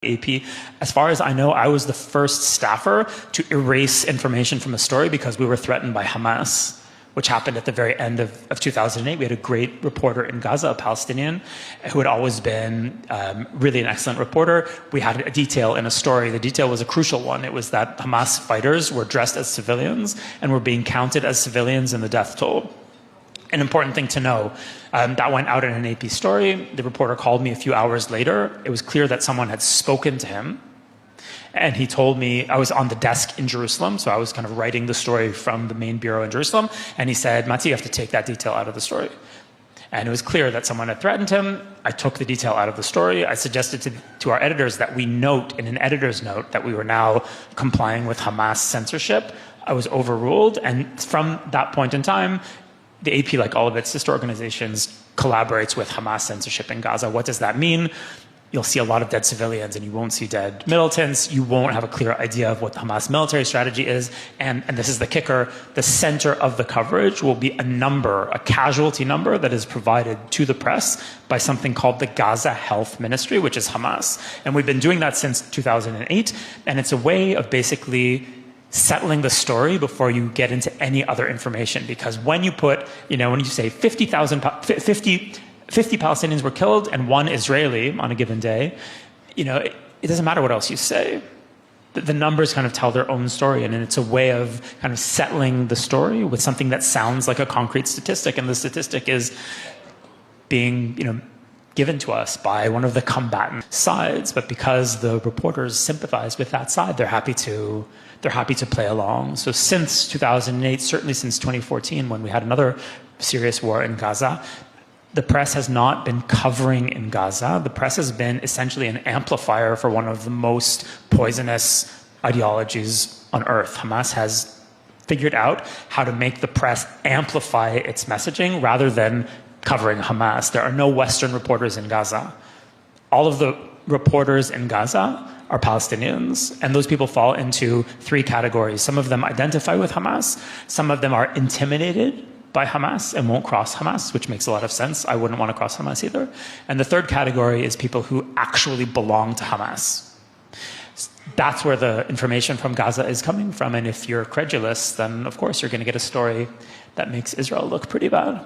AP. As far as I know, I was the first staffer to erase information from a story because we were threatened by Hamas, which happened at the very end of 2008. We had a great reporter in Gaza, a Palestinian, who had always been really an excellent reporter. We had a detail in a story. The detail was a crucial one. It was that Hamas fighters were dressed as civilians and were being counted as civilians in the death toll. An important thing to know, that went out in an AP story. The reporter called me a few hours later. It was clear that someone had spoken to him. And he told me, I was on the desk in Jerusalem, so I was kind of writing the story from the main bureau in Jerusalem. And he said, Mati, you have to take that detail out of the story. And it was clear that someone had threatened him. I took the detail out of the story. I suggested to our editors that we note in an editor's note that we were now complying with Hamas censorship. I was overruled. And from that point in time, the AP, like all of its sister organizations, collaborates with Hamas censorship in Gaza. What does that mean? You'll see a lot of dead civilians and you won't see dead militants. You won't have a clear idea of what the Hamas military strategy is. And this is the kicker, the center of the coverage will be a number, a casualty number that is provided to the press by something called the Gaza Health Ministry, which is Hamas. And we've been doing that since 2008. And it's a way of basically settling the story before you get into any other information. Because when you put, when you say 50 Palestinians were killed and 1 Israeli on a given day, it doesn't matter what else you say. The numbers kind of tell their own story, and it's a way of kind of settling the story with something that sounds like a concrete statistic, and the statistic is being, given to us by one of the combatant sides. But because the reporters sympathize with that side, they're happy to play along. So since 2008, certainly since 2014, when we had another serious war in Gaza, the press has not been covering in Gaza. The press has been essentially an amplifier for one of the most poisonous ideologies on earth. Hamas has figured out how to make the press amplify its messaging rather than covering Hamas. There are no Western reporters in Gaza. All of the reporters in Gaza are Palestinians, and those people fall into 3 categories. Some of them identify with Hamas. Some of them are intimidated by Hamas and won't cross Hamas, which makes a lot of sense. I wouldn't want to cross Hamas either. And the third category is people who actually belong to Hamas. That's where the information from Gaza is coming from. And if you're credulous, then of course you're going to get a story that makes Israel look pretty bad.